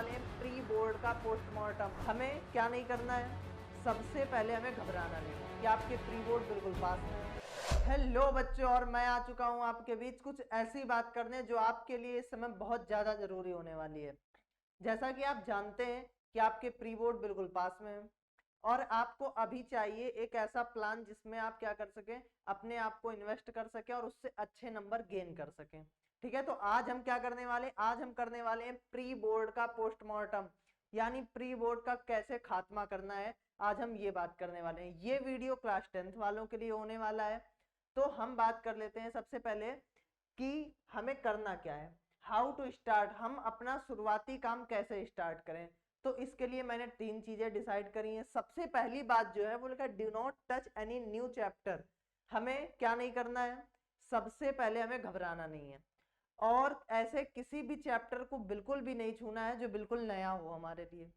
वाले हैं pre board का पोस्टमार्टम। हमें क्या नहीं करना है, सबसे पहले हमें घबराना नहीं कि आपके प्री बोर्ड बिल्कुल पास है। हेलो बच्चों, और मैं आ चुका हूं आपके बीच कुछ ऐसी बात करने जो आपके लिए इस समय बहुत ज्यादा जरूरी होने वाली है। जैसा कि आप जानते हैं कि आपके प्री बोर्ड बिल्कुल पास में है और आपको अभी चाहिए एक ऐसा प्लान जिसमें आप क्या कर सकें, अपने आप को इन्वेस्ट कर सकें और उससे अच्छे नंबर गेन कर सकें। ठीक है, तो आज हम क्या करने वाले हैं, आज हम करने वाले हैं प्री बोर्ड का पोस्टमार्टम, यानी प्री बोर्ड का कैसे खात्मा करना है। आज हम ये बात करने वाले हैं। ये वीडियो क्लास 10th वालों के लिए होने वाला है। तो हम बात कर लेते हैं सबसे पहले कि हमें करना क्या है, हाउ टू स्टार्ट, हम अपना शुरुआती काम कैसे स्टार्ट करें। तो इसके लिए मैंने 3 चीजें डिसाइड करी हैं। सबसे पहली बात जो है वो लिखा do not touch any new chapter. हमें क्या नहीं करना है, सबसे पहले हमें घबराना नहीं है और ऐसे किसी भी चैप्टर को बिल्कुल भी नहीं छूना है जो बिल्कुल नया हो हमारे लिए।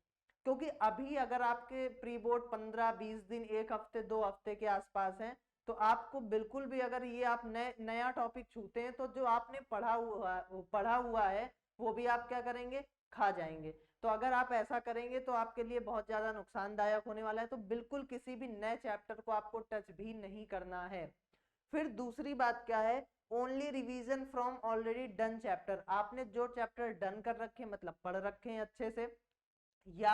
क्योंकि अभी अगर आपके प्री बोर्ड 15-20 दिन, एक हफ्ते 2 हफ्ते के आसपास हैं, तो आपको बिल्कुल भी अगर ये आप नया टॉपिक छूते हैं तो जो आपने पढ़ा हुआ है वो भी आप क्या करेंगे, खा जाएंगे। तो अगर आप ऐसा करेंगे तो आपके लिए बहुत ज्यादा नुकसानदायक होने वाला है। तो बिल्कुल किसी भी नए चैप्टर को आपको टच भी नहीं करना है। फिर दूसरी बात क्या है, only revision from already done chapter. आपने जो चैप्टर डन कर रखे, मतलब पढ़ रखे हैं अच्छे से, या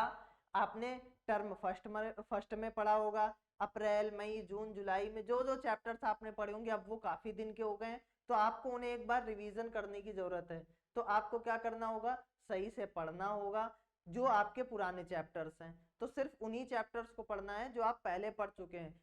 आपने टर्म फर्स्ट में पढ़ा होगा, अप्रैल मई जून जुलाई में जो जो चैप्टर्स आपने पढ़े होंगे, अब वो काफी दिन के हो गए हैं तो आपको उन्हें एक बार रिवीजन करने की जरूरत है। तो आपको क्या करना होगा, सही से पढ़ना होगा जो आपके पुराने चैप्टर्स हैं। तो सिर्फ उन्हीं चैप्टर्स को पढ़ना है जो आप पहले पढ़ चुके हैं,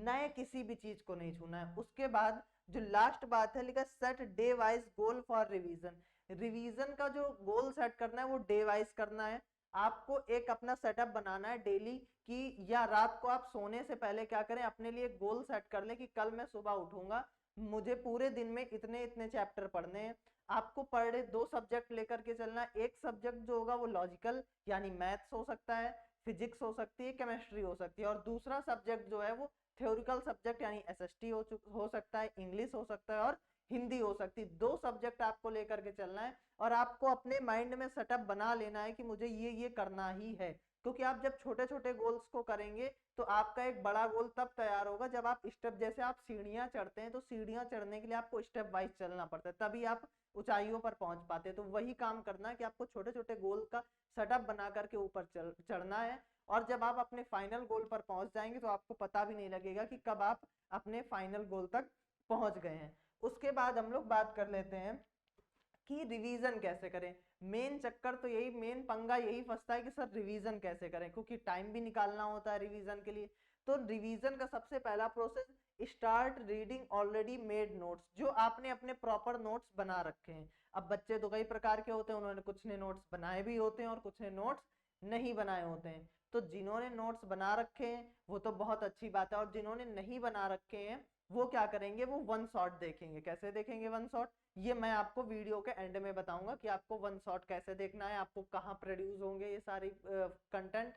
नए किसी भी चीज को नहीं छूना है। उसके बाद जो लास्ट बात है, लिखा set day wise goal for revision. Revision का जो गोल सेट करना है वो डे वाइज करना है। आपको एक अपना सेटअप बनाना है डेली कि, या रात को आप सोने से पहले क्या करें, अपने लिए गोल सेट कर ले कि कल मैं सुबह उठूंगा, मुझे पूरे दिन में इतने इतने चैप्टर पढ़ने हैं। आपको पर डे 2 सब्जेक्ट लेकर के चलना है। एक सब्जेक्ट जो होगा वो लॉजिकल यानी मैथ्स हो सकता है, फिजिक्स हो सकती है, केमिस्ट्री हो सकती है, और दूसरा सब्जेक्ट जो है वो थ्योरिकल सब्जेक्ट यानी एसएसटी हो सकता है, इंग्लिश हो सकता है और हिंदी हो सकती है। 2 सब्जेक्ट आपको लेकर के चलना है और आपको अपने माइंड में सेटअप बना लेना है कि मुझे ये करना ही है। क्योंकि आप जब छोटे छोटे गोल्स को करेंगे तो आपका एक बड़ा गोल तब तैयार होगा जब आप स्टेप, जैसे आप सीढ़ियां चढ़ते हैं तो सीढ़ियां चढ़ने के लिए आपको स्टेप वाइज चलना पड़ता है, तभी आप ऊंचाइयों पर पहुंच पाते हैं। तो वही काम करना है कि आपको छोटे छोटे गोल का सेटअप बना करके ऊपर चढ़ना है। और जब आप अपने फाइनल गोल पर पहुंच जाएंगे तो आपको पता भी नहीं लगेगा कि कब आप अपने फाइनल गोल तक पहुंच गए हैं। उसके बाद हम लोग बात कर लेते हैं कि रिवीजन कैसे करें। मेन चक्कर तो यही, मेन पंगा यही फंसता है कि सर रिवीजन कैसे करें, क्योंकि टाइम भी निकालना होता है रिवीजन के लिए। तो रिवीजन का सबसे पहला process, start reading already made notes. जो आपने अपने प्रॉपर नोट्स बना रखे हैं। अब बच्चे तो कई प्रकार के होते हैं, उन्होंने कुछ ने नोट्स बनाए भी होते हैं और कुछ ने नोट्स नहीं बनाए होते हैं। तो जिन्होंने नोट्स बना रखे हैं वो तो बहुत अच्छी बात है, और जिन्होंने नहीं बना रखे हैं वो क्या करेंगे, वो वन शॉट देखेंगे। कैसे देखेंगे वन शॉट, ये मैं आपको वीडियो के एंड में बताऊंगा कि आपको वन शॉट कैसे देखना है, आपको कहाँ प्रोड्यूस होंगे ये सारी कंटेंट।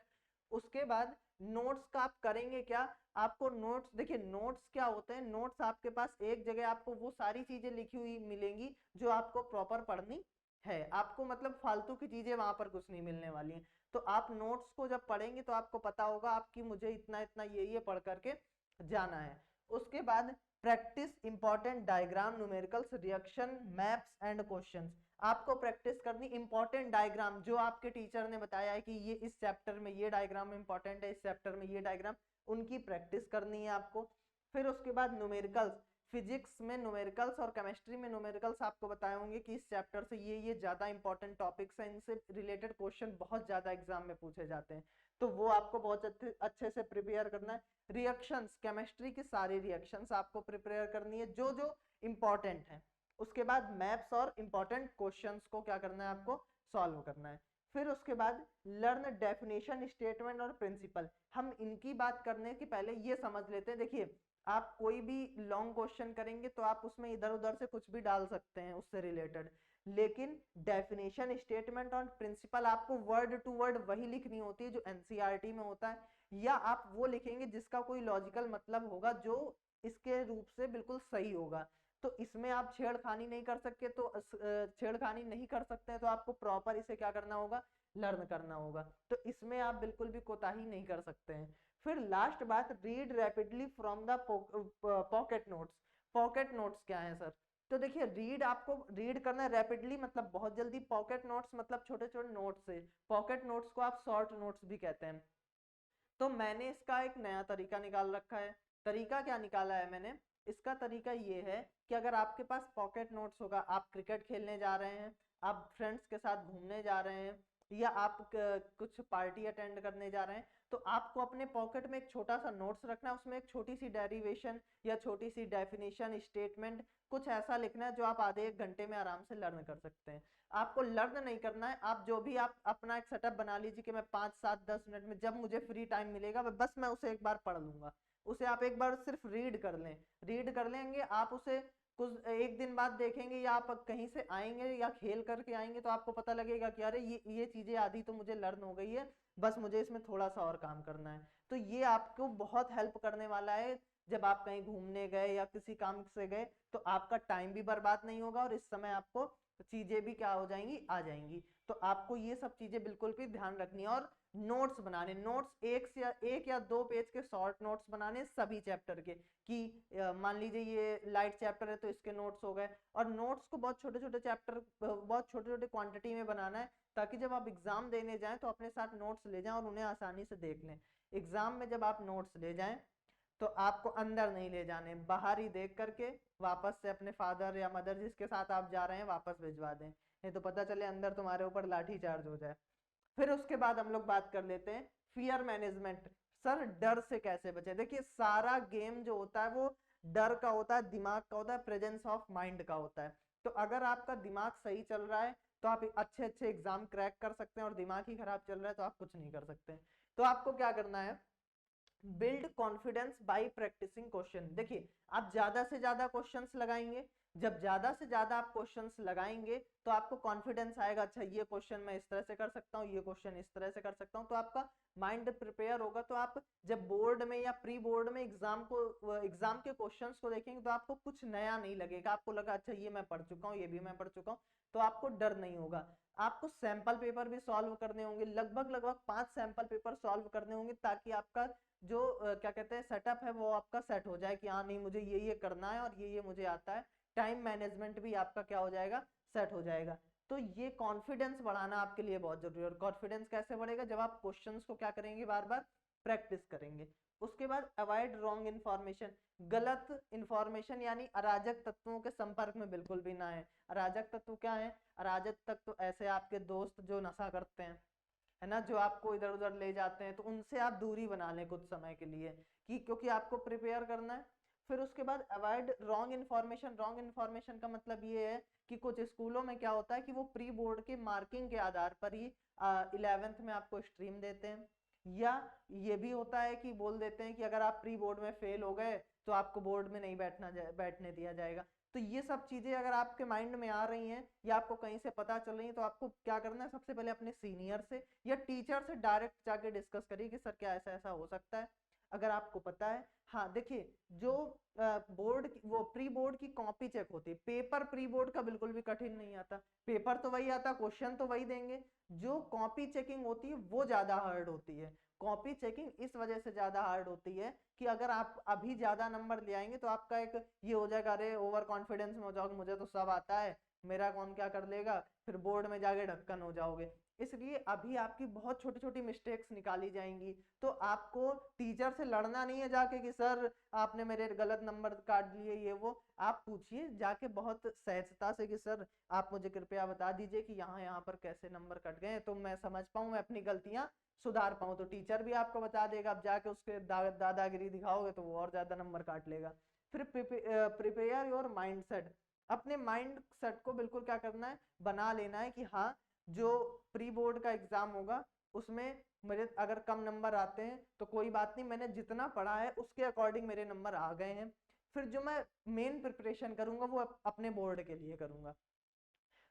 उसके बाद नोट्स का आप करेंगे क्या, आपको नोट्स, देखिए नोट्स क्या होते हैं, नोट्स आपके पास एक जगह आपको वो सारी चीजें लिखी हुई मिलेंगी जो आपको प्रॉपर पढ़नी है। आपको मतलब फालतू की चीजें वहां पर कुछ नहीं मिलने वाली हैं। तो आप नोट्स को जब पढ़ेंगे तो आपको पता होगा आपकी मुझे इतना इतना ये पढ़ करके जाना है। उसके बाद practice important diagram, numericals, reaction, maps and questions. आपको प्रैक्टिस करनी इंपॉर्टेंट डायग्राम, जो आपके टीचर ने बताया है कि ये इस चैप्टर में ये डायग्राम इंपॉर्टेंट है, इस चैप्टर में ये डायग्राम, उनकी प्रैक्टिस करनी है आपको। फिर उसके बाद न्यूमेरिकल्स, फिजिक्स में न्यूमेरिकल्स और केमिस्ट्री में न्यूमेरिकल्स आपको बताए होंगे कि इस चैप्टर से ये ज्यादा इंपॉर्टेंट टॉपिक्स हैं, इनसे रिलेटेड क्वेश्चन बहुत ज्यादा एग्जाम में पूछे जाते हैं, तो वो आपको बहुत अच्छे से प्रिपेयर करना है। रिएक्शंस, केमिस्ट्री की सारी रिएक्शंस आपको प्रिपेयर करनी है जो जो इंपॉर्टेंट है। उसके बाद मैप्स और इंपॉर्टेंट क्वेश्चंस को क्या करना है, आपको सॉल्व करना है। फिर उसके बाद लर्न डेफिनेशन, स्टेटमेंट और प्रिंसिपल। हम इनकी बात करने के पहले ये समझ लेते हैं। देखिए आप कोई भी लॉन्ग क्वेश्चन करेंगे तो आप उसमें इधर उधर से कुछ भी डाल सकते हैं उससे रिलेटेड, लेकिन डेफिनेशन, स्टेटमेंट और प्रिंसिपल आपको वर्ड टू वर्ड वही लिखनी होती है जो एनसीईआरटी में होता है, या आप वो लिखेंगे जिसका कोई लॉजिकल मतलब होगा, जो इसके रूप से बिल्कुल सही होगा। तो इसमें आप छेड़खानी नहीं कर सकते, तो छेड़खानी नहीं कर सकते हैं तो आपको प्रॉपर इसे क्या करना होगा, लर्न करना होगा। तो इसमें आप बिल्कुल भी कोताही नहीं कर सकते हैं। फिर लास्ट बात, read rapidly from the pocket notes. Pocket notes क्या है सर? तो देखिए, रीड आपको रीड करना है रैपिडली मतलब बहुत जल्दी, पॉकेट नोट्स मतलब छोटे छोटे नोट्स से। पॉकेट नोट्स को आप शॉर्ट नोट्स भी कहते हैं। तो मैंने इसका एक नया तरीका निकाल रखा है। तरीका क्या निकाला है मैंने? इसका तरीका ये है कि अगर आपके पास पॉकेट नोट्स होगा, आप क्रिकेट खेलने जा रहे हैं, आप फ्रेंड्स के साथ घूमने जा रहे हैं, या आप कुछ पार्टी अटेंड करने जा रहे हैं, तो आपको अपने पॉकेट में एक छोटा सा नोट्स रखना है। उसमें एक छोटी सी डेरिवेशन या छोटी सी डेफिनेशन स्टेटमेंट कुछ ऐसा लिखना है जो आप आधे एक घंटे में आराम से लर्न कर सकते हैं। आपको लर्न नहीं करना है, आप जो भी आप अपना एक सेटअप बना लीजिए कि मैं 5 7 10 मिनट में जब मुझे फ्री टाइम मिलेगा बस मैं उसे एक बार पढ़ लूंगा। उसे आप एक बार सिर्फ रीड कर लें, रीड कर लेंगे आप उसे, कुछ एक दिन बाद देखेंगे या आप कहीं से आएंगे या खेल करके आएंगे तो आपको पता लगेगा कि अरे ये चीजें आधी तो मुझे लर्न हो गई है, बस मुझे इसमें थोड़ा सा और काम करना है। तो ये आपको बहुत हेल्प करने वाला है। जब आप कहीं घूमने गए या किसी काम से गए तो आपका टाइम भी बर्बाद नहीं होगा और इस समय आपको चीजें भी क्या हो जाएंगी, आ जाएंगी। तो आपको ये सब चीजें बिल्कुल भी ध्यान रखनी है। और नोट्स बनाने, नोट्स एक या दो पेज के शॉर्ट नोट्स बनाने सभी चैप्टर के, कि मान लीजिए ये लाइट चैप्टर है तो इसके नोट्स हो गए। और नोट्स को बहुत छोटे छोटे चैप्टर, बहुत छोटे छोटे क्वांटिटी में बनाना है, ताकि जब आप एग्जाम देने जाएं तो अपने साथ नोट्स ले जाएं और उन्हें आसानी से देख लें। एग्जाम में जब आप नोट्स ले जाएं तो आपको अंदर नहीं ले जाने, बाहर ही देख करके वापस से अपने फादर या मदर जिसके साथ आप जा रहे हैं वापस भिजवा दें, नहीं तो पता चले अंदर तुम्हारे ऊपर लाठी चार्ज हो जाए। फिर उसके बाद हम लोग बात कर लेते हैं फियर मैनेजमेंट। सर डर से कैसे बचे? देखिए, सारा गेम जो होता है वो डर का होता है, दिमाग का होता है, प्रेजेंस ऑफ माइंड का होता है। तो अगर आपका दिमाग सही चल रहा है तो आप अच्छे अच्छे एग्जाम क्रैक कर सकते हैं, और दिमाग ही खराब चल रहा है तो आप कुछ नहीं कर सकते। तो आपको क्या करना है, build confidence by practising question. देखिए, आप ज्यादा से ज्यादा क्वेश्चंस लगाएंगे, जब ज्यादा से ज्यादा आप क्वेश्चंस लगाएंगे तो आपको कॉन्फिडेंस आएगा, अच्छा ये क्वेश्चन मैं इस तरह से कर सकता हूँ, ये क्वेश्चन इस तरह से कर सकता हूँ। तो आपका माइंड प्रिपेयर होगा, तो आप जब बोर्ड में या प्री बोर्ड में एग्जाम के क्वेश्चंस को देखेंगे तो आपको कुछ नया नहीं लगेगा, आपको लगा अच्छा ये मैं पढ़ चुका हूँ, ये भी मैं पढ़ चुका हूँ, तो आपको डर नहीं होगा। आपको सैंपल पेपर भी सॉल्व करने होंगे, लगभग लगभग 5 सैंपल पेपर सॉल्व करने होंगे, ताकि आपका जो क्या कहते हैं सेटअप है वो आपका सेट हो जाए कि हाँ नहीं मुझे ये करना है और ये मुझे आता है। टाइम मैनेजमेंट भी आपका क्या हो जाएगा, सेट हो जाएगा। तो ये कॉन्फिडेंस बढ़ाना आपके लिए बहुत जरूरी है। और कॉन्फिडेंस कैसे बढ़ेगा, जब आप क्वेश्चंस को क्या करेंगे, बार बार प्रैक्टिस करेंगे। उसके बाद अवॉइड रॉन्ग इन्फॉर्मेशन। गलत इन्फॉर्मेशन यानी अराजक तत्वों के संपर्क में बिल्कुल भी ना है। अराजक तत्व क्या है? अराजक तत्व ऐसे आपके दोस्त जो नशा करते हैं, है ना, जो आपको इधर उधर ले जाते हैं, तो उनसे आप दूरी बना लें कुछ समय के लिए, कि क्योंकि आपको प्रिपेयर करना है। फिर उसके बाद avoid wrong information. Wrong information का मतलब ये है कि कुछ स्कूलों में क्या होता है कि वो प्री बोर्ड के मार्किंग के आधार पर ही 11th में आपको स्ट्रीम देते हैं, या ये भी होता है कि बोल देते हैं कि अगर आप प्री बोर्ड में फेल हो गए तो आपको बोर्ड में नहीं बैठने दिया जाएगा। तो ये सब चीजें अगर आपके माइंड में आ रही हैं या आपको कहीं से पता चल रही है, तो आपको क्या करना है, सबसे पहले अपने सीनियर से या टीचर से डायरेक्ट जाके डिस्कस करिए कि सर क्या ऐसा ऐसा हो सकता है, अगर आपको पता है। हाँ देखिए, जो बोर्ड वो प्री बोर्ड की कॉपी चेक होती है, पेपर प्री बोर्ड का बिल्कुल भी कठिन नहीं आता, पेपर तो वही आता, क्वेश्चन तो वही देंगे। जो कॉपी चेकिंग होती है वो ज्यादा हार्ड होती है। कॉपी चेकिंग इस वजह से ज्यादा हार्ड होती है कि अगर आप अभी ज्यादा नंबर ले आएंगे तो आपका एक ये हो जाएगा, अरे ओवर कॉन्फिडेंस में हो जाओगे, मुझे तो सब आता है, मेरा कौन क्या कर लेगा, फिर बोर्ड में जाके ढक्कन हो जाओगे। इसलिए अभी आपकी बहुत छोटी छोटी मिस्टेक्स निकाली जाएंगी। तो आपको टीचर से लड़ना नहीं है जाके कि सर आपने मेरे गलत नंबर काट लिए, ये वो आप पूछिए जाके बहुत सहजता से कि सर आप मुझे कृपया बता दीजिए कि यहाँ यहाँ पर कैसे नंबर कट गए, तो मैं समझ पाऊँ, मैं अपनी गलतियां सुधार पाऊं। तो टीचर भी आपको बता देगा। अब जाके उसके दादागिरी दिखाओगे तो वो और ज्यादा नंबर काट लेगा। फिर प्रिपेयर योर माइंड सेट। अपने माइंड सेट को बिल्कुल क्या करना है, बना लेना है कि हाँ जो प्री बोर्ड का एग्जाम होगा उसमें मेरे अगर कम नंबर आते हैं तो कोई बात नहीं, मैंने जितना पढ़ा है उसके अकॉर्डिंग मेरे नंबर आ गए हैं। फिर जो मैं मेन प्रिपरेशन करूंगा वो अपने बोर्ड के लिए करूंगा।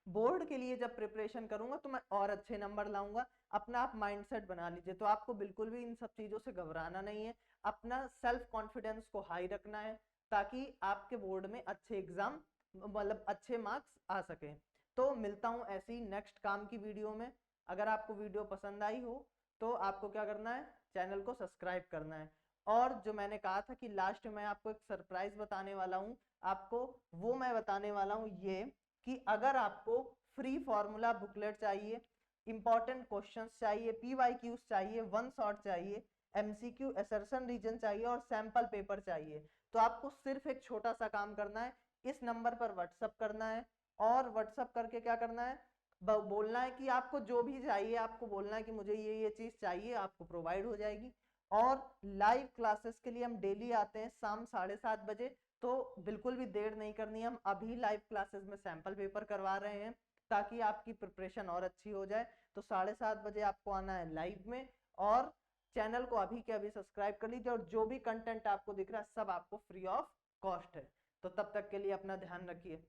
बोर्ड के लिए जब प्रिपरेशन करूंगा तो मैं और अच्छे नंबर लाऊंगा। अपना आप माइंडसेट बना लीजिए। तो आपको बिल्कुल भी इन सब चीजों से घबराना नहीं है, अपना सेल्फ कॉन्फिडेंस को हाई रखना है, ताकि आपके बोर्ड में अच्छे एग्जाम मतलब अच्छे मार्क्स आ सके। तो मिलता हूँ ऐसी नेक्स्ट काम की वीडियो में। अगर आपको वीडियो पसंद आई हो तो आपको क्या करना है, चैनल को सब्सक्राइब करना है। और जो मैंने कहा था कि लास्ट में आपको एक सरप्राइज बताने वाला हूँ आपको, वो मैं बताने वाला हूँ ये कि अगर आपको फ्री फॉर्मूला बुकलेट चाहिए, इंपॉर्टेंट क्वेश्चंस चाहिए, PYQs चाहिए, वन शॉट चाहिए, MCQ असर्शन रीजन चाहिए और सैंपल पेपर चाहिए, तो आपको सिर्फ एक छोटा सा काम करना है, इस नंबर पर व्हाट्सअप करना है। और व्हाट्सअप करके क्या करना है, बोलना है कि आपको जो भी चाहिए, आपको बोलना है कि मुझे ये चीज चाहिए, आपको प्रोवाइड हो जाएगी। और लाइव क्लासेस के लिए हम डेली आते हैं शाम 7:30 बजे, तो बिल्कुल भी देर नहीं करनी है। हम अभी लाइव क्लासेस में सैंपल पेपर करवा रहे हैं ताकि आपकी प्रिपरेशन और अच्छी हो जाए। तो 7:30 बजे आपको आना है लाइव में, और चैनल को अभी के अभी सब्सक्राइब कर लीजिए, और जो भी कंटेंट आपको दिख रहा है सब आपको फ्री ऑफ कॉस्ट है। तो तब तक के लिए अपना ध्यान रखिए।